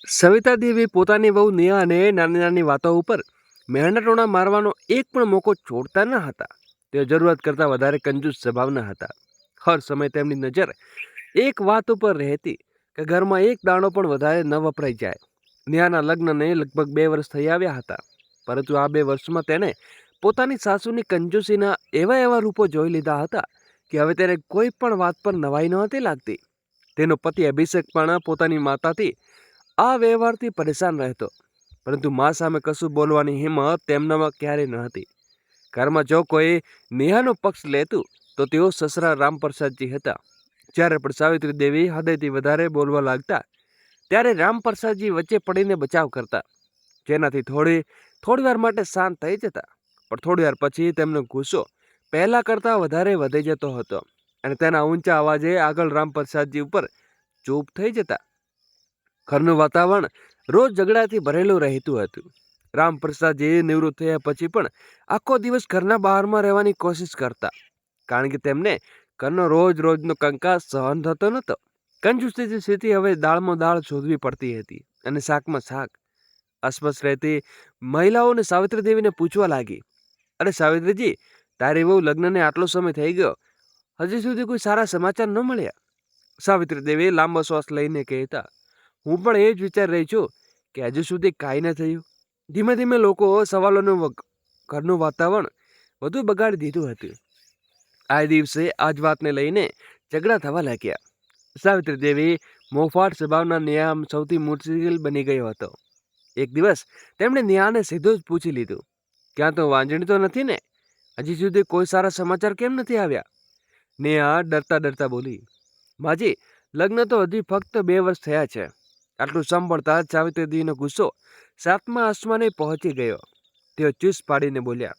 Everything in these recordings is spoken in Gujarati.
સવિતા દેવી પોતાની વહુ નેહાને નાની નાની વાતો ઉપર મહેનતોણા મારવાનો એક પણ મોકો છોડતા ન હતા. તેઓ જરૂરત કરતાં વધારે કંજૂસ સ્વભાવના હતા. હર સમય તેમની નજર એક વાત ઉપર રહેતી કે ઘરમાં એક દાણો પણ વધારે ન વપરાઈ જાય. નેહાના લગ્નને લગભગ 2 વર્ષ થઈ આવ્યા હતા, પરંતુ આ 2 વર્ષમાં તેને પોતાની સાસુની કંજૂસીના એવા એવા રૂપો જોઈ લીધા હતા કે હવે તેને કોઈ પણ વાત પર નવાઈ નહોતી લાગતી. તેનો પતિ અભિષેક પણ પોતાની માતાથી આ વ્યવહારથી પરેશાન રહેતો, પરંતુ મા સામે કશું બોલવાની હિંમત તેમનામાં ક્યારેય ન હતી. ઘરમાં જો કોઈ નેહાનો પક્ષ લેતું તો તેઓ સસરા રામપ્રસાદજી હતા. જ્યારે પણ સાવિત્રી દેવી હૃદયથી વધારે બોલવા લાગતા ત્યારે રામપ્રસાદજી વચ્ચે પડીને બચાવ કરતા, જેનાથી થોડી વાર માટે શાંત થઈ જતા. પણ થોડી વાર પછી તેમનો ગુસ્સો પહેલા કરતાં વધારે વધી જતો હતો અને તેના ઊંચા અવાજે આગળ રામપ્રસાદજી ઉપર ચૂપ થઈ જતા. ઘરનું વાતાવરણ રોજ ઝઘડાથી ભરેલું રહેતું હતું. રામપ્રસાદજી નિવૃત્ત થયા પછી પણ આખો દિવસ ઘરના બહારમાં રહેવાની કોશિશ કરતા, કારણ કે તેમને ઘરનો રોજનો કંકાસ સહન થતો નહોતો. કંજૂસથી સ્થિતિ હવે દાળમાં દાળ શોધવી પડતી હતી અને શાકમાં શાક. આસપાસ રહેતી મહિલાઓને સાવિત્રી દેવીને પૂછવા લાગી, અરે સાવિત્રીજી, તારી વહુ લગ્નને આટલો સમય થઈ ગયો, હજી સુધી કોઈ સારા સમાચાર ન મળ્યા. સાવિત્રી દેવી લાંબો શ્વાસ લઈને કહેતા, હું પણ એ જ વિચાર રહી છું કે હજુ સુધી કાંઈ ન થયું. ધીમે ધીમે લોકો સવાલોનું ઘરનું વાતાવરણ વધુ બગાડી દીધું હતું. આ દિવસે આ જ વાતને લઈને ઝઘડા થવા લાગ્યા. સાવિત્રી દેવી મોફાટ સ્વભાવના નેહા સૌથી મુશ્કેલ બની ગયો હતો. એક દિવસ તેમણે નેહાને સીધું જ પૂછી લીધું, ક્યાં તો વાંજણી તો નથી ને? હજી સુધી કોઈ સારા સમાચાર કેમ નથી આવ્યા? નેહા ડરતા બોલી, માજી, લગ્ન તો હજી ફક્ત 2 વર્ષ થયા છે. આટલું સાંભળતા જ સાવિત્રી દેવીનો ગુસ્સો 7મા આસમાને પહોંચી ગયો. તેઓ ચૂસ પાડીને બોલ્યા,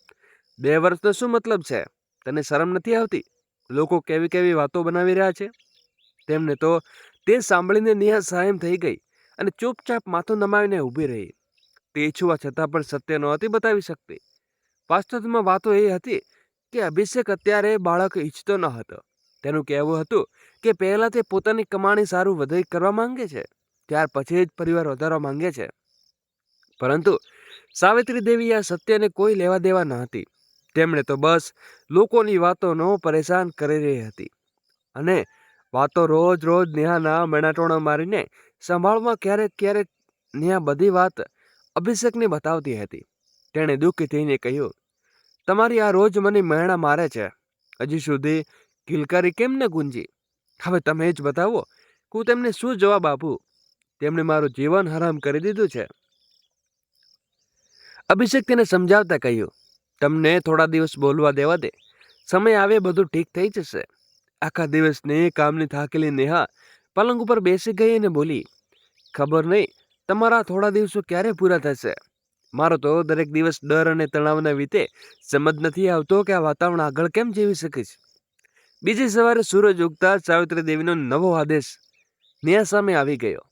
2 વર્ષનો શું મતલબ છે? તને શરમ નથી આવતી? લોકો કેવી વાતો બનાવી રહ્યા છે. તેમને તો તે સાંભળીને નેહા સહમ થઈ ગઈ અને ચૂપચાપ માથું નમાવીને ઊભી રહી. તે ઈચ્છવા છતાં પણ સત્ય નહોતી બતાવી શકતી. વાસ્તવમાં વાતો એ હતી કે અભિષેક અત્યારે બાળક ઈચ્છતો ન હતો. તેનું કહેવું હતું કે પહેલા તે પોતાની કમાણી સારું વધારી કરવા માંગે છે, ત્યાર પછી જ પરિવાર વધારવા માંગે છે. પરંતુ સાવિત્રી દેવી આ સત્યને કોઈ લેવા દેવા ન હતી. તેમણે તો બસ લોકોની વાતોનો પરેશાન કરી રહી હતી. અને વાતો રોજ નેહાના મેણાટોણા મારીને સંભાળવા ક્યારેક નેહા બધી વાત અભિષેકને બતાવતી હતી. તેણે દુઃખી થઈને કહ્યું, તમારી આ રોજ મને મહેણા મારે છે, હજી સુધી કિલકારી કેમ ન ગુંજી? હવે તમે જ બતાવો કે હું તેમને શું જવાબ આપું. તેમણે મારું જીવન હરામ કરી દીધું છે. અભિષેક તેને સમજાવતા કહ્યું, તમને થોડા દિવસ બોલવા દેવા દે, સમય આવે બધું ઠીક થઈ જશે. આખા દિવસની કામની થાકેલી નેહા પલંગ ઉપર બેસી ગઈ અને બોલી, ખબર નહીં તમારા થોડા દિવસો ક્યારે પૂરા થશે. મારો તો દરેક દિવસ ડર અને તણાવના વીતે સમજ નથી આવતો કે આ વાતાવરણ આગળ કેમ જીવી શકીશ. બીજી સવારે સૂરજ ઉગતા સાવિત્રી દેવીનો નવો આદેશ નેહા સામે આવી ગયો.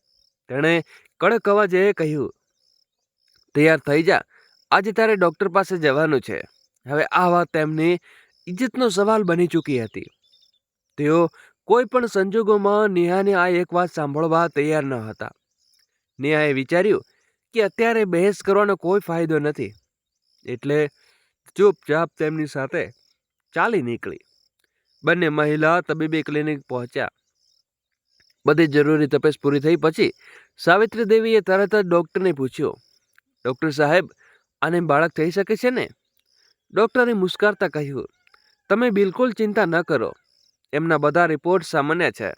તેણે કડક અવાજે કહ્યું, તૈયાર થઈ જા, આજે તારે ડૉક્ટર પાસે જવાનું છે. હવે આ વાત તેમની ઇજ્જતનો સવાલ બની ચૂકી હતી. તેઓ કોઈ પણ સંજોગોમાં નેહાની આ એક વાત સાંભળવા તૈયાર ન હતા. નેહાએ વિચાર્યું કે અત્યારે બહેસ કરવાનો કોઈ ફાયદો નથી, એટલે ચૂપચાપ તેમની સાથે ચાલી નીકળી. બંને મહિલા તબીબી ક્લિનિક પહોંચ્યા. બધી જરૂરી તપાસ પૂરી થઈ પછી સાવિત્રી દેવીએ તરત જ ડૉક્ટરને પૂછ્યું, ડૉક્ટર સાહેબ, આને બાળક થઈ શકે છે ને? ડૉક્ટરે મુસ્કરાતા કહ્યું, તમે બિલકુલ ચિંતા ન કરો, એમના બધા રિપોર્ટ સામાન્ય છે,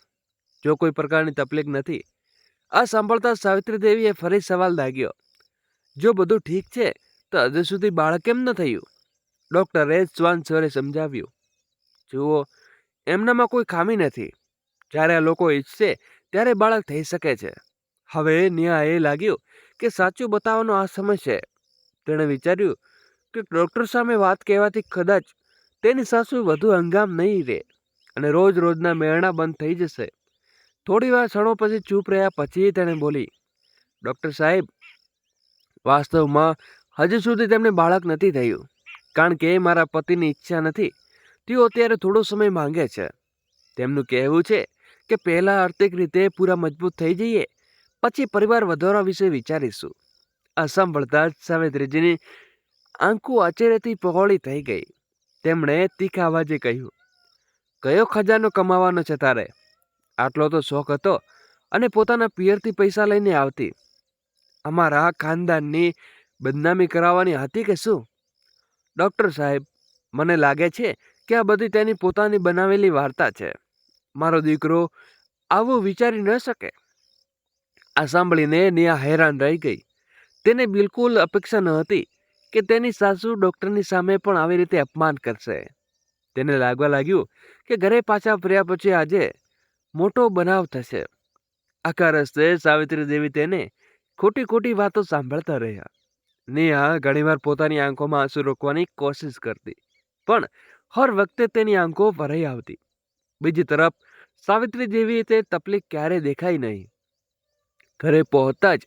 જો કોઈ પ્રકારની તકલીફ નથી. આ સાંભળતા સાવિત્રી દેવીએ ફરી સવાલ દાગ્યો, જો બધું ઠીક છે તો હજુ સુધી બાળક કેમ ન થયું? ડૉક્ટરે શ્વાન સ્વરે સમજાવ્યું, જુઓ, એમનામાં કોઈ ખામી નથી. જ્યારે આ લોકો ઈચ્છશે ત્યારે બાળક થઈ શકે છે. હવે નેહાએ લાગ્યું કે સાચું બતાવવાનો આ સમય છે. તેણે વિચાર્યું કે ડૉક્ટર સામે વાત કહેવાથી કદાચ તેની સાસુ વધુ હંગામ નહીં રહે અને રોજના મેળણા બંધ થઈ જશે. થોડી વાર ક્ષણો પછી ચૂપ રહ્યા પછી તેણે બોલી, ડૉક્ટર સાહેબ, વાસ્તવમાં હજી સુધી તેમને બાળક નથી થયું, કારણ કે મારા પતિની ઈચ્છા નથી. તેઓ અત્યારે થોડો સમય માંગે છે. તેમનું કહેવું છે કે પહેલાં આર્થિક રીતે પૂરા મજબૂત થઈ જઈએ, પછી પરિવાર વધારવા વિશે વિચારીશું. આ સાંભળતા જ સાવિત્રીજીની આંખો આશ્ચર્યથી પહોળી થઈ ગઈ. તેમણે તીખા અવાજે કહ્યું, કયો ખજાનો કમાવાનો છે તારે? આટલો તો શોખ હતો અને પોતાના પિયરથી પૈસા લઈને આવતી. અમારા ખાનદાનની બદનામી કરાવવાની હતી કે શું? ડૉક્ટર સાહેબ, મને લાગે છે કે આ બધી તેની પોતાની બનાવેલી વાર્તા છે. મારો દીકરો આવું વિચારી ન શકે. આ સાંભળીને નેહા હેરાન રહી ગઈ. તેને બિલકુલ અપેક્ષા ન હતી કે તેની સાસુ ડૉક્ટરની સામે પણ આવી રીતે અપમાન કરશે. તેને લાગવા લાગ્યું કે ઘરે પાછા ફર્યા પછી આજે મોટો બનાવ થશે. આખા રસ્તે સાવિત્રી દેવી તેને ખોટી ખોટી વાતો સાંભળતા રહ્યા. નેહા ઘણીવાર પોતાની આંખોમાં આંસુ રોકવાની કોશિશ કરતી, પણ હર વખતે તેની આંખો ભરાઈ આવતી. બીજી તરફ સાવિત્રી દેવી તે તકલીફ ક્યારેય દેખાઈ નહીં. ઘરે પહોંચતા જ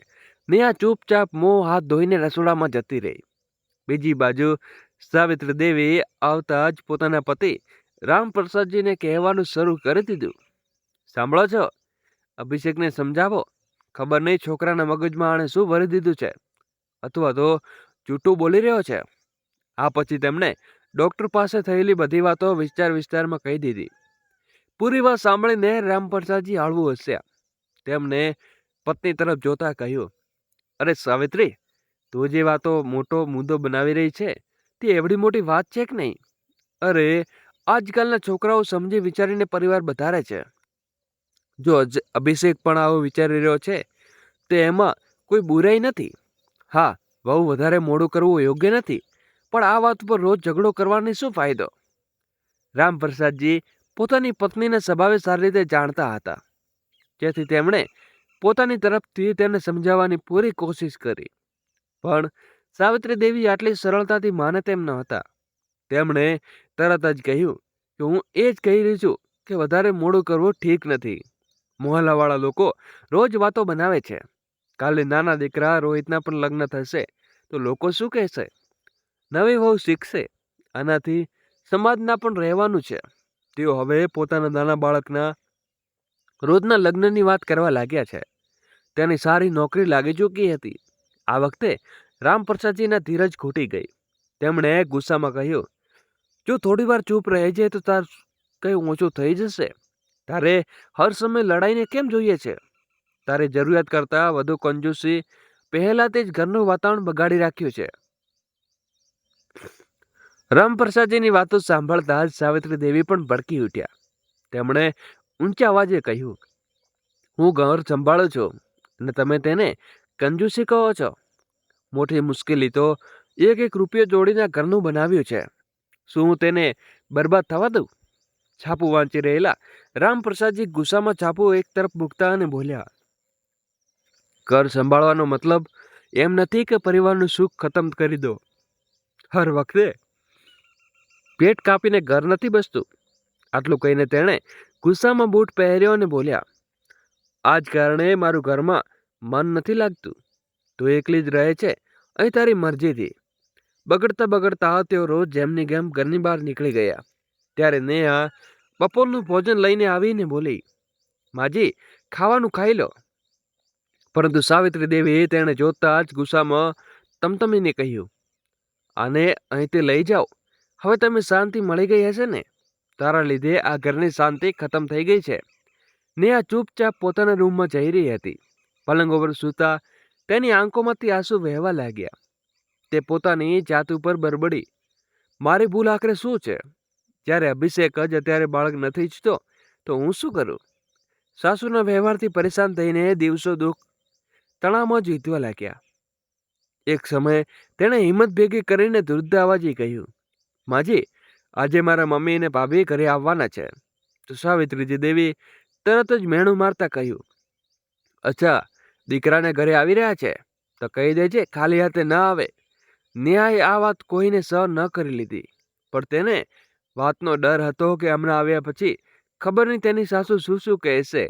નેહા ચૂપચાપ મોં હાથ ધોઈને રસોડામાં જતી રહી. બીજી બાજુ સાવિત્રી દેવી આવતા જ પોતાના પતિ રામપ્રસાદજીને કહેવાનું શરૂ કરી દીધું, સાંભળો છો, અભિષેકને સમજાવો. ખબર નહીં છોકરાના મગજમાં આણે શું ભરી દીધું છે, અથવા તો જૂઠું બોલી રહ્યો છે. આ પછી તેમણે ડૉક્ટર પાસે થયેલી બધી વાતો વિસ્તારમાં કહી દીધી. પૂરી વાત સાંભળીને રામપ્રસાદજી હળવું હસ્યા. તેમણે પત્ની તરફ જોતા કહ્યું, અરે સાવિત્રી, તું જે વાતો મોટો મુદ્દો બનાવી રહી છે તે એવડી મોટી વાત છે કે નહીં? અરે આજકાલના છોકરાઓ સમજી વિચારીને પરિવાર વધારે છે. જો અભિષેક પણ આવું વિચારી રહ્યો છે તો એમાં કોઈ બુરાઈ નથી. હા, બહુ વધારે મોડું કરવું યોગ્ય નથી, પણ આ વાત પર રોજ ઝઘડો કરવાની શું ફાયદો? રામપ્રસાદજી પોતાની પત્નીના સ્વભાવે સારી રીતે જાણતા હતા, જેથી તેમણે પોતાની તરફથી તેને સમજાવવાની પૂરી કોશિશ કરી. પણ સાવિત્રી દેવી આટલી સરળતાથી માને તેમ ન હતા. તેમણે તરત જ કહ્યું કે હું એ જ કહી રહી છું કે વધારે મોડું કરવું ઠીક નથી. મોહલ્લાવાળા લોકો રોજ વાતો બનાવે છે. કાલે નાના દીકરા રોહિતના પણ લગ્ન થશે તો લોકો શું કહેશે? નવી વહુ શીખશે. આનાથી સમાજના પણ રહેવાનું છે. તેઓ હવે પોતાના નાના બાળકના રોજના લગ્નની વાત કરવા લાગ્યા છે. તેની સારી નોકરી લાગી ચૂકી હતી. આ વખતે રામપ્રસાદજીના ધીરજ ખૂટી ગઈ. તેમણે ગુસ્સામાં કહ્યું, જો થોડી વાર ચૂપ રહે છે તો તાર કંઈ ઓછું થઈ જશે. તારે હર સમય લડાઈને કેમ જોઈએ છે? તારે જરૂરિયાત કરતાં વધુ કંજૂસી પહેલાથી જ ઘરનું વાતાવરણ બગાડી રાખ્યું છે. રામપ્રસાદજીની વાતો સાંભળતા જ સાવિત્રી દેવી પણ ભડકી ઉઠ્યા. તેમણે ઊંચા અવાજે કહ્યું, હું ઘર સંભાળું છું અને તમે તેને કંજૂસી કહો છો? મોટી મુશ્કેલી તો એક રૂપિયો જોડીને ઘરનું બનાવ્યું છે. શું હું તેને બરબાદ થવા દઉં? છાપું વાંચી રહેલા રામપ્રસાદજી ગુસ્સામાં છાપું એક તરફ મૂકતા અને બોલ્યા, ઘર સંભાળવાનો મતલબ એમ નથી કે પરિવારનું સુખ ખતમ કરી દો. હર વખતે પેટ કાપીને ઘર નથી બસતું. આટલું કહીને તેણે ગુસ્સામાં બૂટ પહેર્યો અને બોલ્યા, આ જ કારણે મારું ઘરમાં મન નથી લાગતું. તું એકલી જ રહે છે અહીં તારી મરજીથી. બગડતા બગડતા તેઓ રોજ જેમની જેમ ઘરની બહાર નીકળી ગયા. ત્યારે નેહા બપોરનું ભોજન લઈને આવીને બોલી, માજી, ખાવાનું ખાઈ લો. પરંતુ સાવિત્રી દેવી તેણે જોતા જ ગુસ્સામાં તમતમીને કહ્યું, આને અહીંથી લઈ જાઓ. હવે તમે શાંતિ મળી ગઈ હશે ને? તારા લીધે આ ઘરની શાંતિ ખતમ થઈ ગઈ છે. નેહા ચૂપચાપ પોતાના રૂમમાં જઈ રહી હતી. પલંગ ઉપર સૂતા તેની આંખોમાંથી આંસુ વહેવા લાગ્યા. તે પોતાની જાત ઉપર બરબડી, મારી ભૂલ આખરે શું છે? જ્યારે અભિષેક જ અત્યારે બાળક નથી ઈચ્છતો તો હું શું કરું? સાસુના વ્યવહારથી પરેશાન થઈને દિવસો દુઃખ તણાવમાં જ વીતવા લાગ્યા. એક સમયે તેણે હિંમત ભેગી કરીને વૃદ્ધ અવાજે કહ્યું, માજી, આજે મારા મમ્મી અને ભાભી ઘરે આવવાના છે. તો સાવિત્રીજી દેવી તરત જ મેણું મારતા કહ્યું, અચ્છા, દીકરાને ઘરે આવી રહ્યા છે તો કહી દેજે ખાલી હાથે ન આવે. નેહાએ આ વાત કોઈને સહન ન કરી લીધી, પણ તેને વાતનો ડર હતો કે હમણાં આવ્યા પછી ખબર નહીં તેની સાસુ શું શું કહેશે.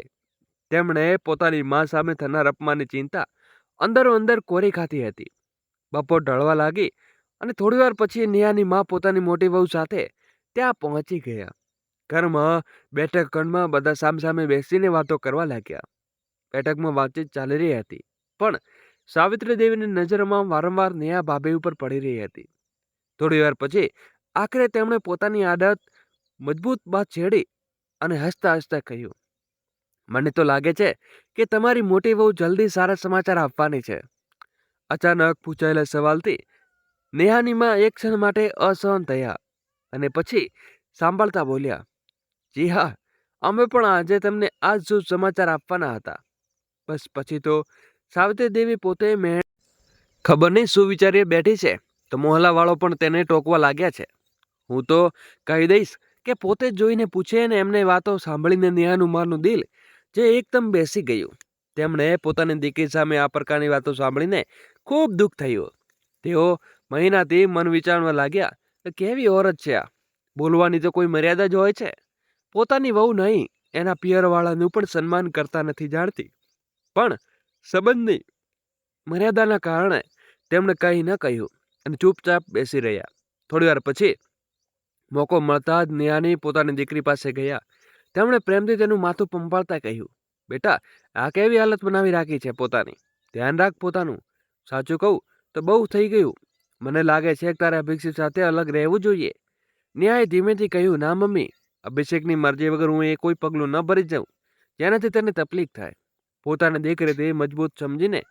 તેમણે પોતાની મા સામે થનાર અપમાનની ચિંતા અંદરો અંદર કોરી ખાતી હતી. બપોર ઢળવા લાગી અને થોડીવાર પછી નેહાની મા પોતાની મોટી વહુ સાથે ત્યાં પહોંચી ગયા. ઘરમાં બેઠક ખંડમાં બધા સામસામે બેસીને વાતો કરવા લાગ્યા. બેઠકમાં વાતચીત ચાલી રહી હતી, પણ સાવિત્રી દેવીની નજરમાં વારંવાર નેહા ભાભી ઉપર પડી રહી હતી. થોડી વાર પછી આખરે તેમણે પોતાની આદત મજબૂત વાત છેડી અને હસતા હસતા કહ્યું, મને તો લાગે છે કે તમારી મોટી વહુ જલ્દી સારા સમાચાર આપવાની છે. અચાનક પૂછાયેલા સવાલથી નેહાની માં એક ક્ષણ માટે અસહન થયા અને પછી સાંભળતા બોલ્યા, જી હા, અમે પણ આજે તમને આ જ શુભ સમાચાર આપવાના હતા. બસ પછી તો સાવિત્રી દેવી પોતે ખબર નહીં શું વિચારીએ બેઠી છે તો મોહલ્લા વાળો પણ તેને ટોકવા લાગ્યા છે. હું તો કહી દઈશ કે પોતે જોઈને પૂછે ને એમને વાતો સાંભળીને નેહાનું માનું દિલ જે એકદમ બેસી ગયું. તેમણે પોતાની દીકરી સામે આ પ્રકારની વાતો સાંભળીને ખૂબ દુઃખ થયું. તેઓ મહિનાથી મન વિચારવા લાગ્યા કે કેવી ઓરત છે આ, બોલવાની તો કોઈ મર્યાદા જ હોય છે. પોતાની વહુ નહીં, એના પિયરવાળાનું પણ સન્માન કરતા નથી જાણતી. પણ સંબંધની મર્યાદાના કારણે તેમણે કંઈ ન કહ્યું અને ચૂપચાપ બેસી રહ્યા. થોડી વાર પછી મોકો મળતા જ નેહાની પોતાની દીકરી પાસે ગયા. તેમણે પ્રેમથી તેનું માથું પંપાળતા કહ્યું, બેટા, આ કેવી હાલત બનાવી રાખી છે પોતાની, ધ્યાન રાખ પોતાનું. સાચું કહું તો બહુ થઈ ગયું. મને લાગે છે કે તારે અભિષેક સાથે અલગ રહેવું જોઈએ. નેહાએ ધીમેથી કહ્યું, ના મમ્મી, અભિષેકની મરજી વગર હું એ કોઈ પગલું ન ભરી જાઉં જેનાથી તેને તકલીફ થાય. પોતાની દીકરીથી મજબૂત સમજીને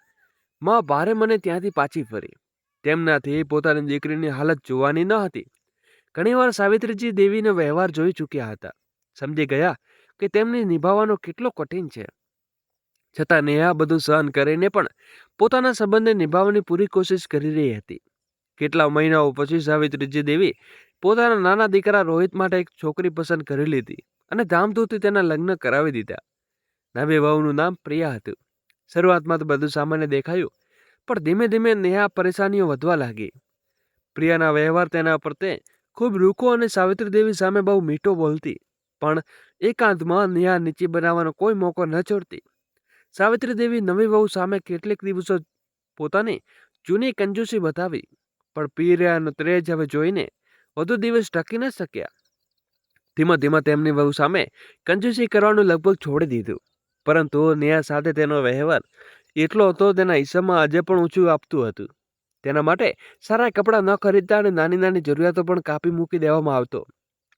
માં ભારે મને ત્યાંથી પાછી ફરી. તેમનાથી પોતાની દીકરીની હાલત જોવાની ન હતી. ઘણીવાર સાવિત્રીજી દેવીનો વ્યવહાર જોઈ ચૂક્યા હતા. સમજી ગયા કે તેમની નિભાવવાનો કેટલો કઠિન છે. છતાં નેહા બધું સહન કરીને પણ પોતાના સંબંધને નિભાવવાની પૂરી કોશિશ કરી રહી હતી. કેટલા મહિનાઓ પછી સાવિત્રીજી દેવી પોતાના નાના દીકરા રોહિત માટે એક છોકરી પસંદ કરી લીધી અને ધામધૂમથી તેના લગ્ન કરાવી દીધા. નવી વહુનું નામ પ્રિયા હતું. શરૂઆતમાં તો બધું સામાન્ય દેખાયું, પણ ધીમે ધીમે નેહા પરેશાનીઓ વધવા લાગી. પ્રિયાના વ્યવહાર તેના પ્રત્યે ખૂબ રૂખો અને સાવિત્રી દેવી સામે બહુ મીઠો બોલતી, પણ એકાંતમાં નેહા નીચી બનાવવાનો કોઈ મોકો ન છોડતી. સાવિત્રી દેવી નવી વહુ સામે કેટલીક દિવસો પોતાની જૂની કંજૂસી બતાવી, પણ પ્રિયાનો ત્રેજ હવે જોઈને વધુ દિવસ ટકી ન શક્યા. ધીમે ધીમે તેમની વહુ સામે કંજૂસી કરવાનું લગભગ છોડી દીધું. પરંતુ નેહા સાથે તેનો વ્યવહાર એટલો હતો, તેના હિસ્સામાં આજે પણ ઊંચું આપતું હતું. તેના માટે સારા કપડાં ન ખરીદતા અને નાની નાની જરૂરિયાતો પણ કાપી મૂકી દેવામાં આવતો.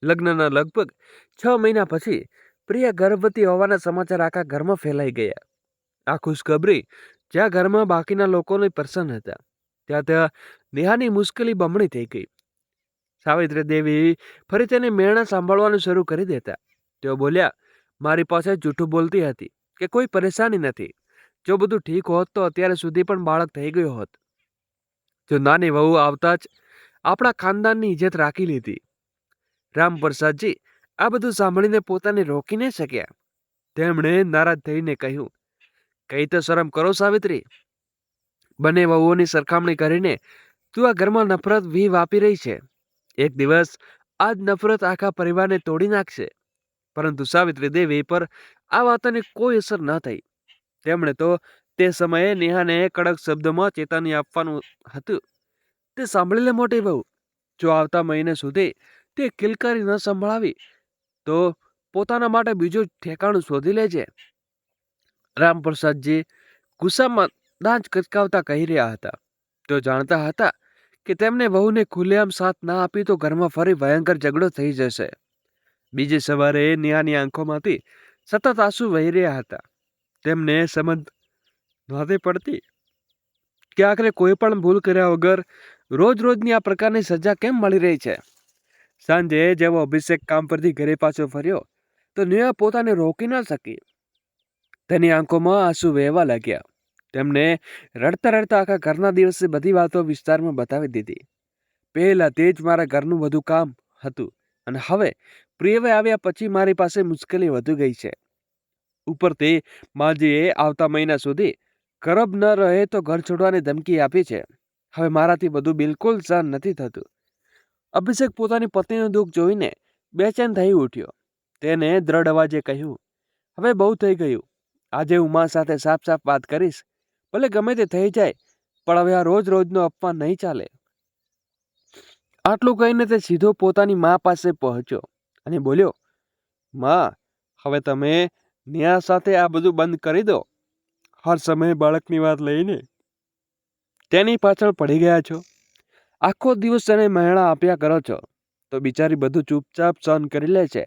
લગ્નના લગભગ 6 મહિના પછી પ્રિયા ગર્ભવતી હોવાના સમાચાર આખા ઘરમાં ફેલાઈ ગયા. આ ખુશખબરી જ્યાં ઘરમાં બાકીના લોકોને પ્રસન્ન હતા, ત્યાં નેહાની મુશ્કેલી બમણી થઈ ગઈ. સાવિત્રી દેવી ફરી તેને મેળા સાંભળવાનું શરૂ કરી દેતા. તેઓ બોલ્યા, મારી પાસે જૂઠું બોલતી હતી કે કોઈ પરેશાની નથી. જો બધું ઠીક હોત તો અત્યારે સુધી પણ બાળક થઈ ગયો હોત. જો નાની વહુ આવતા જ આપણા ખાનદાનની ઇજ્જત રાખી લીધી. રામપ્રસાદજી આ બધું સાંભળીને પોતાને રોકી ન શક્યા. તેમણે નારાજ થઈને કહ્યું, કઈ તો શરમ કરો સાવિત્રી. બંને વહુઓની સરખામણી કરીને તું આ ઘરમાં નફરત વાપી રહી છે. એક દિવસ આ જ નફરત આખા પરિવારને તોડી નાખશે. પરંતુ સાવિત્રી દેવી પર આ વાતની કોઈ અસર ન થઈ. તેમણે તો તે સમયે નેહાને કડક શબ્દોમાં ચેતવણી આપવાનું હતું. તે સાંભળી લે મોટી વહુ, જો આવતા મહિને સુધી તે કિલકારી ન સંભળાવી તો પોતાના માટે બીજું ઠેકાણું શોધી લેજે. રામપ્રસાદજી ગુસ્સામાં દાંત કચકાવતા કહી રહ્યા હતા. તેઓ જાણતા હતા કે તેમને વહુને ખુલ્લેઆમ સાથ ના આપી તો ઘરમાં ફરી ભયંકર ઝઘડો થઈ જશે. બીજી સવારે નેહાની આંખોમાંથી સતત આંસુ વહી રહ્યા હતા. તેમને સમજ નહોતી પડતી કે આખરે કોઈ પણ ભૂલ કર્યા વગર રોજ રોજની આ પ્રકારની સજા કેમ મળી રહી છે. સાંજે જેવો અભિષેક કામ પરથી ઘરે પાછો ફર્યો તો નેહા પોતાને રોકી ન શકી. તેની આંખોમાં આંસુ વહેવા લાગ્યા. તેમને રડતા રડતા આખા ઘરના દિવસે બધી વાતો વિસ્તારમાં બતાવી દીધી. પહેલા તે જ મારા ઘરનું બધું કામ હતું અને હવે પ્રિયવે આવ્યા પછી મારી પાસે મુશ્કેલી વધી ગઈ છે. ઉપરથી માજીએ આવતા મહિના સુધી ગરબ ન રહે તો ઘર છોડવાની ધમકી આપી છે. હવે મારાથી બધું બિલકુલ સહન નથી થતું. અભિષેક પોતાની પત્નીનું દુઃખ જોઈને બેચેન થઈ ઉઠ્યો. તેને દ્રઢ અવાજે કહ્યું, હવે બહુ થઈ ગયું. આજે હું મા સાથે સાફ સાફ વાત કરીશ. ભલે ગમે તે થઈ જાય, પણ હવે આ રોજ રોજનો અપમાન નહીં ચાલે. આટલું કહીને તે સીધો પોતાની મા પાસે પહોંચ્યો અને બોલ્યો, મા, હવે તમે નેહા સાથે આ બધું બંધ કરી દો. હર સમયે બાળકની વાત લઈને તેની પાછળ પડી ગયા છો? આખો દિવસ તેને મહેણા આપ્યા કરો છો તો બિચારી બધું ચૂપચાપ સહન કરી લે છે,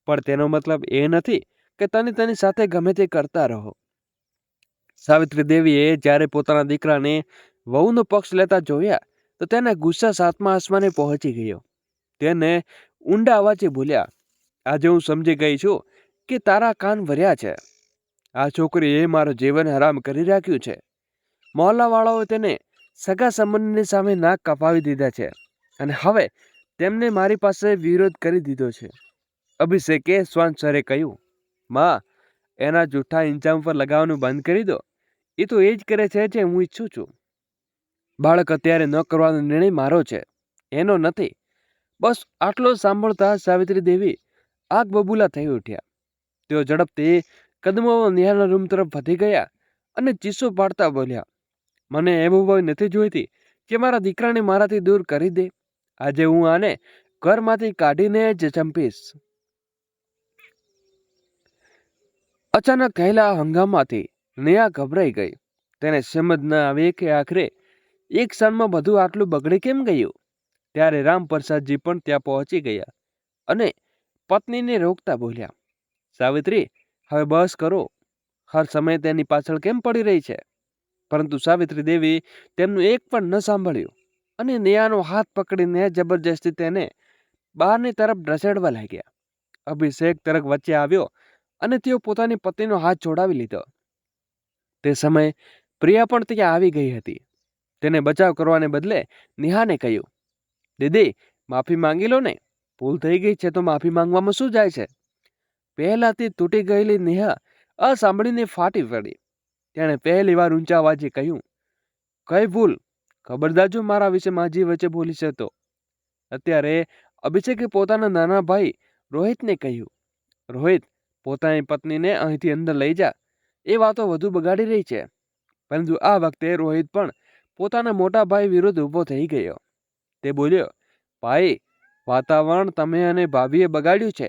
પણ તેનો મતલબ એ નથી કે તમે તેની સાથે ગમે તે કરતા રહો. સાવિત્રી દેવીએ જ્યારે પોતાના દીકરાને વહુનો પક્ષ લેતા જોયા તો તેના ગુસ્સા સાતમા આસમાને પહોંચી ગયો. તેને ઊંડા અવાજે બોલ્યા, આજે હું સમજી ગઈ છું કે તારા કાન ભર્યા છે. આ છોકરીએ મારું જીવન હરામ કરી રાખ્યું છે. મહોલ્લાવાળાઓએ તેને સગા સંબંધની સામે નાક કપાવી દીધા છે અને હવે તેમને મારી પાસે વિરોધ કરી દીધો છે. અભિષેકે શ્વાન સરે કહ્યું, માં, એના જૂઠા ઇંજામ પર લગાવવાનું બંધ કરી દો. એ તો એ જ કરે છે જે હું ઈચ્છું છું. બાળક અત્યારે ન કરવાનો નિર્ણય મારો છે, એનો નથી. બસ આટલો સાંભળતા સાવિત્રી દેવી આગ બબૂલા થઈ ઉઠ્યા. તેઓ ઝડપથી કદમોમાં નેહાના રૂમ તરફ વધી ગયા અને ચીસો પાડતા બોલ્યા, મને એવું ભય નથી જોઈતી કે મારા દીકરાને મારાથી દૂર કરી દે. આજે હું આને ઘરમાંથી કાઢીને જ ચંપીશ. અચાનક કહેલા હંગામાથી નેહા ગભરાઈ ગઈ. તેને સમજ ન આવી કે આખરે એક ક્ષણમાં બધું આટલું બગડી કેમ ગયું. ત્યારે રામપ્રસાદજી પણ ત્યાં પહોંચી ગયા અને પત્નીને રોકતા બોલ્યા, સાવિત્રી, હવે બસ કરો. હર સમય તેની પાછળ કેમ પડી રહી છે? પરંતુ સાવિત્રી દેવી તેમનું એક પણ ન સાંભળ્યું અને નેહાનો હાથ પકડીને જબરજસ્તી તેને બહારની તરફ ઢસેડવા લાગ્યા. અભિષેક તરફ વચ્ચે આવ્યો અને તેઓ પોતાની પત્નીનો હાથ છોડાવી લીધો. તે સમયે પ્રિયા પણ ત્યાં આવી ગઈ હતી. તેને બચાવ કરવાને બદલે નેહાને કહ્યું, દીદી, માફી માંગી લો ને. ભૂલ થઈ ગઈ છે તો માફી માંગવામાં શું જાય છે? પહેલાથી તૂટી ગયેલી નેહા આ સાંભળીને ફાટી પડી. તેણે પહેલી વાર ઊંચા અવાજે કહ્યું, કઈ ભૂલ? ખબરદાર જો મારા વિશે માજી વચ્ચે બોલી છે તો. અત્યારે અભિષેકે પોતાના નાના ભાઈ રોહિતને કહ્યું, રોહિત, પોતાની પત્નીને અહીંથી અંદર લઈ જા. એ વાતો વધુ બગાડી રહી છે. પરંતુ આ વખતે રોહિત પણ પોતાના મોટા ભાઈ વિરુદ્ધ ઊભો થઈ ગયો. તે બોલ્યો, ભાઈ, વાતાવરણ તમે અને ભાભીએ બગાડ્યું છે.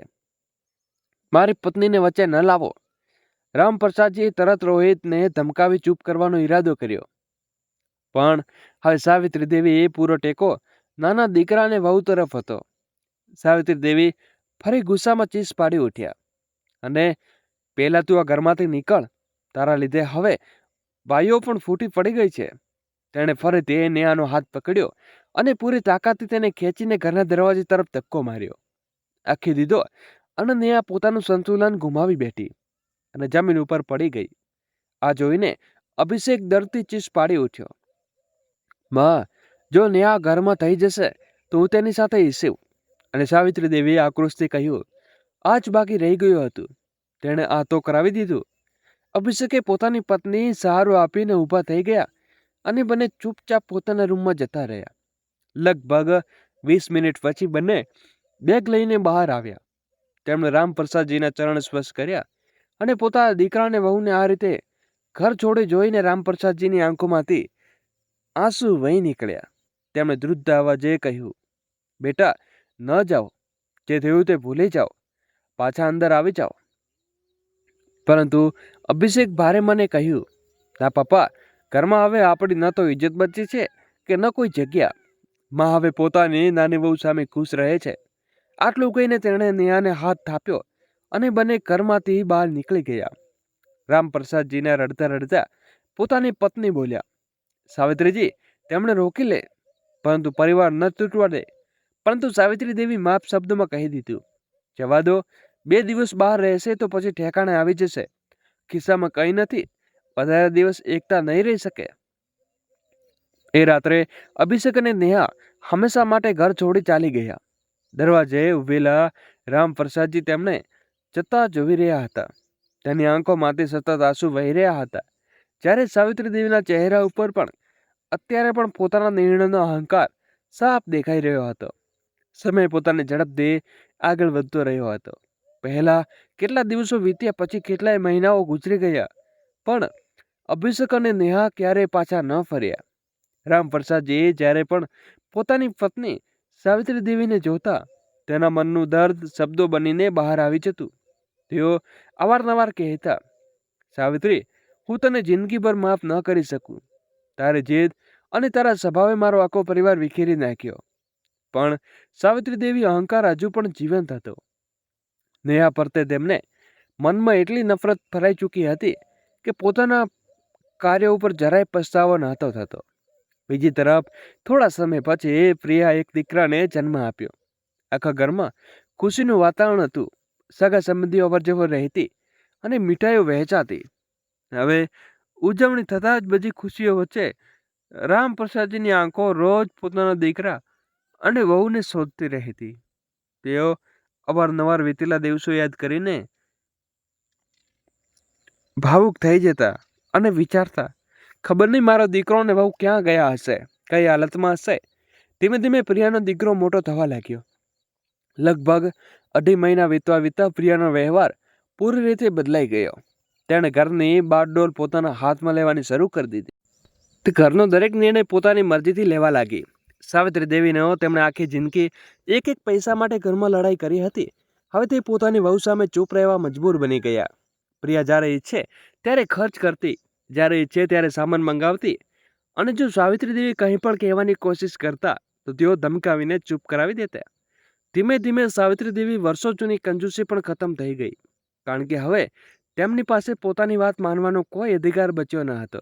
મારી પત્નીને વચ્ચે ન લાવો. રામપ્રસાદજીએ તરત રોહિતને ધમકાવી ચૂપ કરવાનો ઈરાદો કર્યો. પણ હવે સાવિત્રી દેવી એ પૂરો ટેકો નાના દીકરાને વહુ તરફ હતો. સાવિત્રી દેવી ફરી ગુસ્સામાં ચીસ પાડી ઉઠ્યા અને પહેલા તું આ ઘરમાંથી નીકળ. તારા લીધે હવે ભાઈઓ પણ ફૂટી પડી ગઈ છે. તેણે ફરીથી નેહાનો હાથ પકડ્યો અને પૂરી તાકાતથી તેને ખેંચીને ઘરના દરવાજે તરફ ધક્કો માર્યો. આખી દીધો અને નેહા પોતાનું સંતુલન ગુમાવી બેઠી અને જમીન ઉપર પડી ગઈ. આ જોઈને અભિષેક દર્દથી ચીસ પાડી ઉઠ્યો, માં, જો નેહા ઘરમાં થઈ જશે તો હું તેની સાથે ઈસીવ. અને સાવિત્રી દેવીએ આક્રોશથી કહ્યું, આ જ બાકી રહી ગયું હતું. તેણે આ તો કરાવી દીધું. અભિષેકે પોતાની પત્ની સહારો આપીને ઊભા થઈ ગયા અને બંને ચૂપચાપ પોતાના રૂમમાં જતા રહ્યા. લગભગ 20 મિનિટ પછી બંને બેગ લઈને બહાર આવ્યા. તેમણે રામપ્રસાદજીના ચરણ સ્પર્શ કર્યા અને પોતાના દીકરાને વહુને આ રીતે ઘર છોડી જોઈને રામપ્રસાદજીની આંખોમાંથી આંસુ વહી નીકળ્યા. તેમણે ધ્રુદ્ધ અવાજે કહ્યું, બેટા, ન જાઓ. જે થયું તે ભૂલી જાઓ. પાછા અંદર આવી જાઓ. પરંતુ અભિષેક ભારે મને કહ્યું, ના પપ્પા, ઘરમાં હવે આપણી ન તો ઇજ્જત બચી છે કે ન કોઈ જગ્યા. માં હવે પોતાની નાની વહુ સામે ખુશ રહે છે. આટલું કહીને તેણે નેહાને હાથ થાપ્યો અને બંને ઘરમાંથી બહાર નીકળી ગયા. રામપ્રસાદજીને રડતા રડતા પોતાની પત્ની બોલ્યા, સાવિત્રીજી, તેમણે રોકી લે, પરંતુ પરિવાર ન તૂટવા દે. પરંતુ સાવિત્રી દેવી માફ શબ્દોમાં કહી દીધું, જવા દો. 2 દિવસ બહાર રહેશે તો પછી ઠેકાણે આવી જશે. ખિસ્સામાં કંઈ નથી. વધારે દિવસ એકતા નહીં રહી શકે. એ રાત્રે અભિષેક અને નેહા હંમેશા માટે ઘર છોડી ચાલી ગયા. દરવાજે ઉભેલા રામપ્રસાદજી તેમને જતા જોઈ રહ્યા હતા. તેની આંખોમાંથી સતત આંસુ વહી રહ્યા હતા. જ્યારે સાવિત્રી દેવીના ચહેરા ઉપર પણ અત્યારે પણ પોતાના નિર્ણયનો અહંકાર સાફ દેખાઈ રહ્યો હતો. સમય પોતાની ઝડપથી આગળ વધતો રહ્યો હતો. પહેલા કેટલા દિવસો વીત્યા, પછી કેટલાય મહિનાઓ ગુજરી ગયા, પણ અભિષેક અને નેહા ક્યારેય પાછા ન ફર્યા. રામપ્રસાદજીએ જ્યારે પણ પોતાની પત્ની સાવિત્રી દેવીને જોતા, તેના મનનું દર્દ શબ્દો બનીને બહાર આવી જતું. તેઓ અવારનવાર કહેતા, સાવિત્રી, હું તને જિંદગીભર માફ ન કરી શકું. તારી જીદ અને તારા સ્વભાવે મારો આખો પરિવાર વિખેરી નાખ્યો. પણ સાવિત્રી દેવી અહંકાર હજુ પણ જીવંત હતો. નેહા પ્રત્યે તેમને મનમાં એટલી નફરત ફરાઈ ચૂકી હતી કે પોતાના કાર્ય ઉપર જરાય પસ્તાવો નહોતો થતો. બીજી તરફ થોડા સમય પછી પ્રિયા એક દીકરાને જન્મ આપ્યો. આખા ઘરમાં ખુશીનું વાતાવરણ હતું. સગા સંબંધીઓ અવરજવર રહેતી અને મીઠાઈઓ વહેંચાતી. હવે ઉજવણી થતાં જ બધી ખુશીઓ વચ્ચે રામપ્રસાદજીની આંખો રોજ પોતાના દીકરા અને વહુને શોધતી રહેતી. તેઓ અવારનવાર વીતેલા દિવસો યાદ કરીને ભાવુક થઈ જતા અને વિચારતા, ખબર નહીં મારો દીકરો ને વહુ ક્યાં ગયા હશે, કઈ હાલતમાં હશે. ધીમે ધીમે પ્રિયાનો દીકરો મોટો થવા લાગ્યો. લગભગ 2.5 મહિના વીતતા પ્રિયાનો વ્યવહાર પૂરી રીતે બદલાઈ ગયો. તેણે ઘરની બારડોર પોતાના હાથમાં લેવાની શરૂ કરી દીધી. તે ઘરનો દરેક નિર્ણય પોતાની મરજીથી લેવા લાગી. સાવિત્રી દેવીનો તેમણે આખી જિંદગી એક પૈસા માટે ઘરમાં લડાઈ કરી હતી. હવે તે પોતાની વહુ સામે ચૂપ રહેવા મજબૂર બની ગયા. પ્રિયા જ્યારે ઈચ્છે ત્યારે ખર્ચ કરતી, જ્યારે ઈચ્છે ત્યારે સામાન મંગાવતી, અને જો સાવિત્રી દેવી કંઈ પણ કહેવાની કોશિશ કરતા તો તેઓ ધમકાવીને ચૂપ કરાવી દેતા. ધીમે ધીમે સાવિત્રી દેવી વર્ષો જૂની કંજૂસી પણ ખતમ થઈ ગઈ, કારણ કે હવે તેમની પાસે પોતાની વાત માનવાનો કોઈ અધિકાર બચ્યો ન હતો.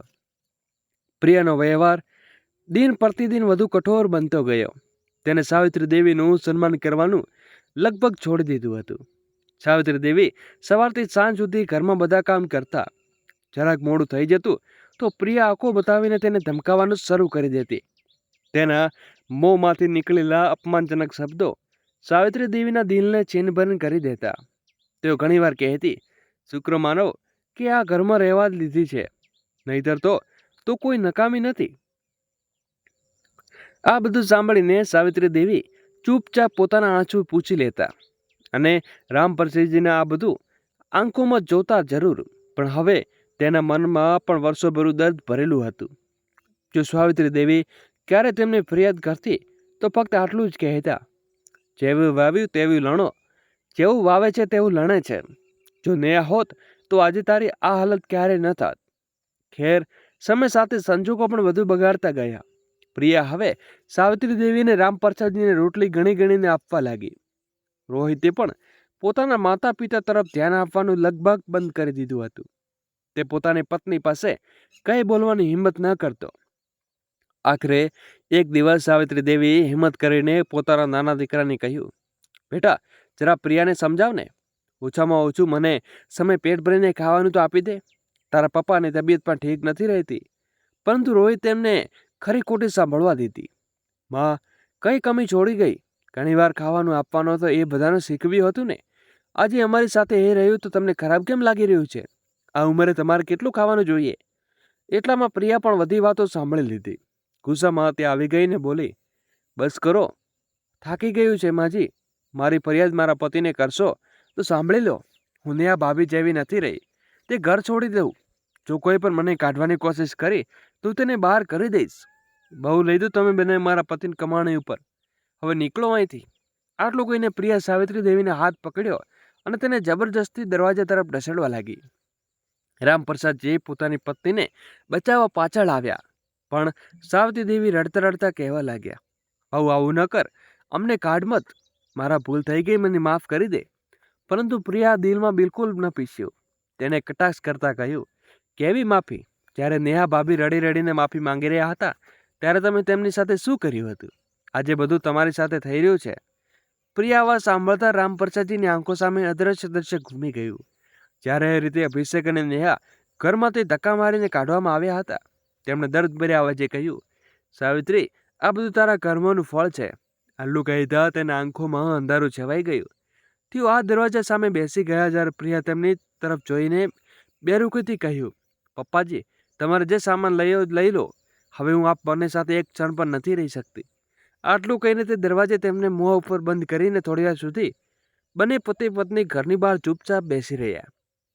પ્રિયાનો વ્યવહાર દિન પ્રતિદિન વધુ કઠોર બનતો ગયો. તેને સાવિત્રી દેવીનું સન્માન કરવાનું લગભગ છોડી દીધું હતું. સાવિત્રી દેવી સવારથી સાંજ સુધી ઘરમાં બધા કામ કરતા. જરાક મોડું થઈ જતું તો પ્રિયા આંખો બતાવીને તેને ધમકાવવાનું શરૂ કરી દેતી. તેના મોંમાંથી નીકળેલા અપમાનજનક શબ્દો સાવિત્રી દેવીના દિલને ચીનભરણ કરી દેતા. તેઓ ઘણીવાર કહેતી, શુક્ર માનો કે આ ઘરમાં રહેવા જ લીધી છે, નહીતર તો કોઈ નકામી નથી. આ બધું સાંભળીને સાવિત્રી દેવી ચૂપચાપ પોતાના આંસુ પૂછી લેતા અને રામપ્રસાદજીને આ બધું આંખોમાં જોતા જરૂર, પણ હવે તેના મનમાં પણ વર્ષોભરું દર્દ ભરેલું હતું. જો સાવિત્રી દેવી ક્યારે તેમને ફરિયાદ કરતી તો ફક્ત આટલું જ કહેતા, જેવું વાવ્યું તેવું લણો, જેવું વાવે છે તેવું લણે છે. જો નેહા હોત તો આજે તારી આ હાલત ક્યારે ન થાત. ખેર, સમય સાથે સંજોગો પણ વધુ બગાડતા ગયા. પ્રિયા હવે સાવિત્રી દેવીને રામપ્રસાદજીને રોટલી ગણીને આપવા લાગી. રોહિતે પણ પોતાના માતા પિતા તરફ ધ્યાન આપવાનું લગભગ બંધ કરી દીધું હતું. તે પોતાની પત્ની પાસે કંઈ બોલવાની હિંમત ન કરતો. આખરે એક દિવસ સાવિત્રી દેવી હિંમત કરીને પોતાના નાના દીકરાને કહ્યું, બેટા, જરા પ્રિયાને સમજાવ ને. ઓછામાં ઓછું મને સમય પેટ ભરીને ખાવાનું તો આપી દે. તારા પપ્પાની તબિયત પણ ઠીક નથી રહેતી. પરંતુ રોહિત તેમને ખરી ખોટી સાંભળવા દીધી. માં, કઈ કમી છોડી ગઈ? ઘણીવાર ખાવાનું આપવાનું તો એ બધાને શીખવ્યું હતું ને. આજે અમારી સાથે એ રહ્યું તો તમને ખરાબ કેમ લાગી રહ્યું છે? આ ઉંમરે તમારે કેટલું ખાવાનું જોઈએ? એટલામાં પ્રિયા પણ બધી વાતો સાંભળી લીધી. ગુસ્સામાં તે આવી ગઈને બોલી, બસ કરો, થાકી ગયું છે માજી. મારી ફરિયાદ મારા પતિને કરશો તો સાંભળી લો, હું ને આ ભાભી જેવી નથી રહી. તે ઘર છોડી દઉં. જો કોઈ પણ મને કાઢવાની કોશિશ કરી તો તેને બહાર કરી દઈશ. બહુ લઈ દો તમે બંને મારા પતિની કમાણી ઉપર. હવે નીકળો અહીંથી. આટલું કહીને પ્રિયા સાવિત્રી દેવીને હાથ પકડ્યો અને તેને જબરજસ્તી દરવાજા તરફ ઢસેડવા લાગી. રામપ્રસાદજી પોતાની પત્નીને બચાવવા પાછળ આવ્યા, પણ સાવિત્રી દેવી રડતા રડતા કહેવા લાગ્યા, આવું આવું ન કર, અમને કાઢ મત. મારા ભૂલ થઈ ગઈ, મને માફ કરી દે. પરંતુ પ્રિયા દિલમાં બિલકુલ ન પીસ્યું. તેને કટાક્ષ કરતા કહ્યું, કેવી માફી? જ્યારે નેહા ભાભી રડી રડીને માફી માંગી રહ્યા હતા ત્યારે તમે તેમની સાથે શું કર્યું હતું? આજે બધું તમારી સાથે થઈ રહ્યું છે. પ્રિયા આવાજ સાંભળતા રામપ્રસાદજીની આંખો સામે અદ્રશ્ય દ્રશ્ય ઘૂમી ગયું. જ્યારે એ રીતે અભિષેક અને નેહા ઘરમાંથી ધક્કા મારીને કાઢવામાં આવ્યા હતા, તેમણે દર્દભર્યા અવાજે કહ્યું, સાવિત્રી, આ બધું તારા કર્મોનું ફળ છે. આટલું કહેતા તેના આંખોમાં અંધારું છવાઈ ગયું. તેઓ આ દરવાજા સામે બેસી ગયા જ્યારે પ્રિયા તેમની તરફ જોઈને બેરૂખીથી કહ્યું, પપ્પાજી, તમારે જે સામાન લઈ લો. હવે હું આપ બંને સાથે એક ક્ષણ પણ નથી રહી શકતી. આટલું કહીને તે દરવાજે તેમને મોં ઉપર બંધ કરીને થોડીવાર સુધી બંને પતિ પત્ની ઘરની બહાર ચૂપચાપ બેસી રહ્યા.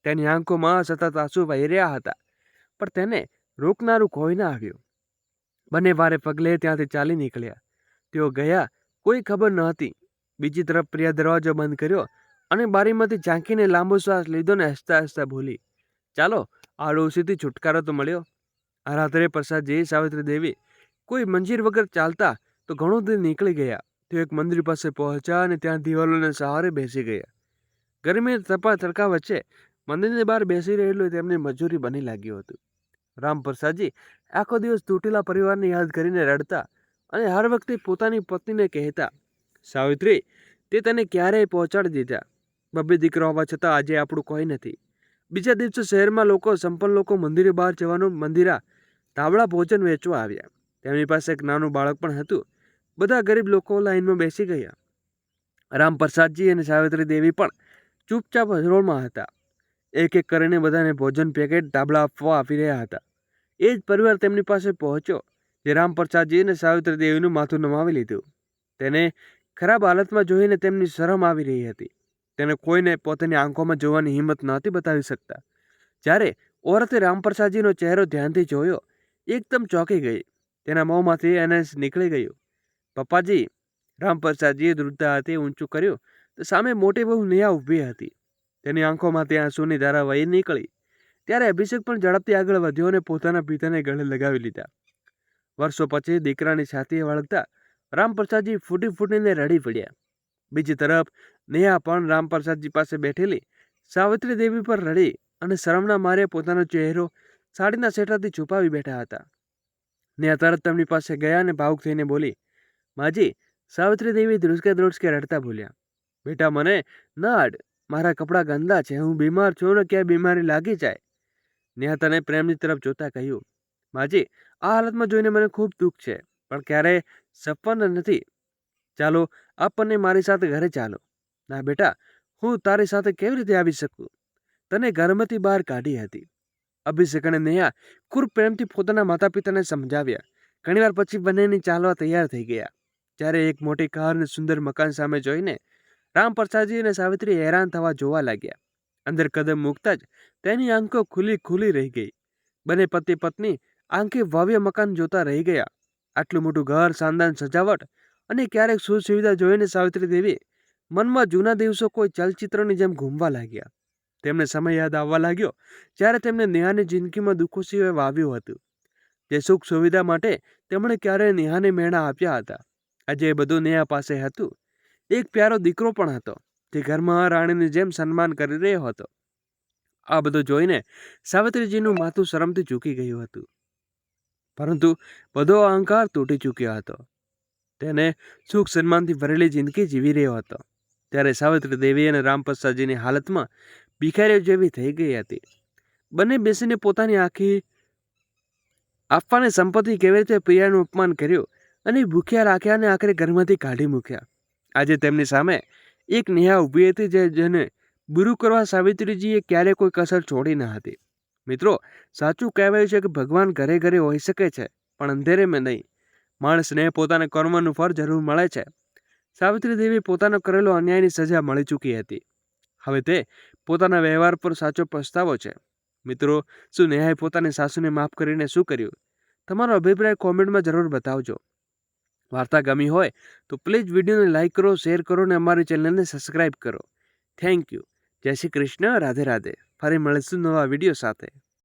તેની આંખોમાં સતત આંસુ વહી રહ્યા હતા, પણ તેને રોકનારું કોઈ ના આવ્યું. બંને વારે પગલે ત્યાંથી ચાલી નીકળ્યા. તેઓ ગયા કોઈ ખબર ન હતી. બીજી તરફ પ્રિયા દરવાજો બંધ કર્યો અને બારીમાંથી ઝાંકીને લાંબો શ્વાસ લીધો ને હસતા હસતા બોલી, ચાલો આ ડોશીથી છુટકારો તો મળ્યો. આ રાત્રે પ્રસાદજી સાવિત્રી દેવી કોઈ મંજીર વગર ચાલતા તો ઘણું દૂર નીકળી ગયા. તેઓ એક મંદિર પાસે પહોંચ્યા અને ત્યાં દિવાલોને સહારે બેસી ગયા. ગરમી તપા તડકા વચ્ચે મંદિરની બહાર બેસી રહેલું તેમની મજૂરી બની લાગ્યું હતું. રામપ્રસાદજી આખો દિવસ તૂટેલા પરિવારને યાદ કરીને રડતા અને હર વખતે પોતાની પત્નીને કહેતા, સાવિત્રી, તે તને ક્યારેય પહોંચાડી દીધા. બબ્બે દીકરો હોવા છતાં આજે આપણું કોઈ નથી. બીજા દિવસે શહેરમાં સંપન્ન લોકો મંદિરે બહાર જવાનું મંદિરા તાવડા ભોજન વેચવા આવ્યા. તેમની પાસે એક નાનું બાળક પણ હતું. બધા ગરીબ લોકો લાઈનમાં બેસી ગયા. રામપ્રસાદજી અને સાવિત્રી દેવી પણ ચૂપચાપ હજરોળમાં હતા. એક એક કરીને બધાને ભોજન પેકેટ તાબડા આપવા આપી રહ્યા હતા. એ જ પરિવાર તેમની પાસે પહોંચ્યો જે રામપ્રસાદજી અને સાવિત્રી દેવીનું માથું નમાવી લીધું. તેને ખરાબ હાલતમાં જોઈને તેમની શરમ આવી રહી હતી. તેને કોઈને પોતાની આંખોમાં જોવાની હિંમત નહોતી બતાવી શકતા. જ્યારે ઓરતે રામપ્રસાદજીનો ચહેરો ધ્યાનથી જોયો, એકદમ ચોંકી ગઈ. તેના મોંમાંથી એને નીકળી ગયું, પપ્પાજી. રામપ્રસાદજીએ દ્રુતતા હાથે ઊંચું કર્યું તો સામે મોટી બહુ નેહા ઊભી હતી. તેની આંખોમાંથી આંસુની ધારા વહી નીકળી. ત્યારે અભિષેક પણ ઝડપથી આગળ વધ્યો અને પોતાના પિતાને ગળે લગાવી લીધા. વર્ષો પછી દીકરાની છાતીએ વળગતા રામપ્રસાદજી ફૂટી ફૂટીને રડી પડ્યા. બીજી તરફ નેહા પણ રામપ્રસાદજી પાસે બેઠેલી સાવિત્રી દેવી પર રડી અને શરમના મારે પોતાનો ચહેરો સાડીના સેટાથી છુપાવી બેઠા હતા. નેહા તરત તેમની પાસે ગયા અને ભાવુક થઈને બોલી, માજી. સાવિત્રી દેવી ધ્રુસકે ધ્રુસકે રડતા બોલ્યા, બેટા, મને ન અડ. મારા કપડાં ગંદા છે. હું બીમાર છું ને ક્યાંય બીમારી લાગી જાય. નેહા તને પ્રેમની તરફ જોતા કહ્યું, માજી, આ હાલતમાં જોઈને મને ખૂબ દુઃખ છે, પણ ક્યારેય સપન નથી. ચાલો, આપણને મારી સાથે ઘરે ચાલો. ના બેટા, હું તારી સાથે કેવી રીતે આવી શકું? તને ઘરમાંથી બહાર કાઢી હતી. અભિષેક અને નેહા ખૂબ પ્રેમથી પોતાના માતા પિતાને સમજાવ્યા. ઘણીવાર પછી બંનેની ચાલવા તૈયાર થઈ ગયા. જ્યારે એક મોટી કાર અને સુંદર મકાન સામે જોઈને રામપ્રસાદજી અને સાવિત્રી હેરાન થવા જોવા લાગ્યા. અંદર કદમ મૂકતા જ તેની આંખો ખુલી રહી ગઈ. બંને પતિ પત્ની આંખે ભવ્ય મકાન જોતા રહી ગયા. આટલું મોટું ઘર, શાનદાર સજાવટ અને ક્યારેક સુવિધા જોઈને સાવિત્રી દેવી મનમાં જૂના દિવસો કોઈ ચલચિત્રની જેમ ઘૂમવા લાગ્યા. તેમને સમય યાદ આવવા લાગ્યો જ્યારે તેમને નેહાની જિંદગીમાં દુઃખો સિવાય વાવ્યું હતું. જે સુખ સુવિધા માટે તેમણે ક્યારેય નેહાને મેળા આપ્યા હતા, આજે એ બધું નેહા પાસે હતું. એક પ્યારો દીકરો પણ હતો જે ઘરમાં રાણીની જેમ સન્માન કરી રહ્યો હતો. આ બધું જોઈને સાવિત્રીજીનું માથું શરમથી ઝૂકી ગયું હતું, પરંતુ બધો અહંકાર તૂટી ચૂક્યો હતો. તેને સુખ સન્માનથી ભરેલી જિંદગી જીવી રહ્યો હતો. ત્યારે સાવિત્રી દેવી અને રામપ્રસાદજીની હાલતમાં ભિખારીઓ જેવી થઈ ગઈ હતી. બંને બેસીને પોતાની આખી આપવાની સંપત્તિ કેવી રીતે પ્રિયાનું અપમાન કર્યું અને ભૂખ્યા રાખ્યા અને આખરે ઘરમાંથી કાઢી મૂક્યા. આજે તેમની સામે એક નેહા ઊભી હતી જેને બુરું કરવા સાવિત્રીજીએ ક્યારેય કોઈ કસર છોડી ન હતી. મિત્રો, સાચું કહેવાયું છે કે ભગવાન ઘરે ઘરે હોઈ શકે છે, પણ અંધેરેમાં નહીં. માણસને પોતાના કર્મનું ફળ જરૂર મળે છે. સાવિત્રી દેવી પોતાનો કરેલો અન્યાયની સજા મળી ચૂકી હતી. હવે તે પોતાના વ્યવહાર પર સાચો પસ્તાવો છે. મિત્રો, શું નેહાએ પોતાની સાસુને માફ કરીને શું કર્યું? તમારો અભિપ્રાય કોમેન્ટમાં જરૂર બતાવજો. વાર્તા ગમી હોય તો પ્લીઝ વિડીયોને લાઈક કરો, શેર કરો અને અમારી ચેનલને સબસ્ક્રાઈબ કરો. Thank you. જય શ્રી કૃષ્ણ. રાધે રાધે. ફરી મળીશું નવા વિડીયો સાથે.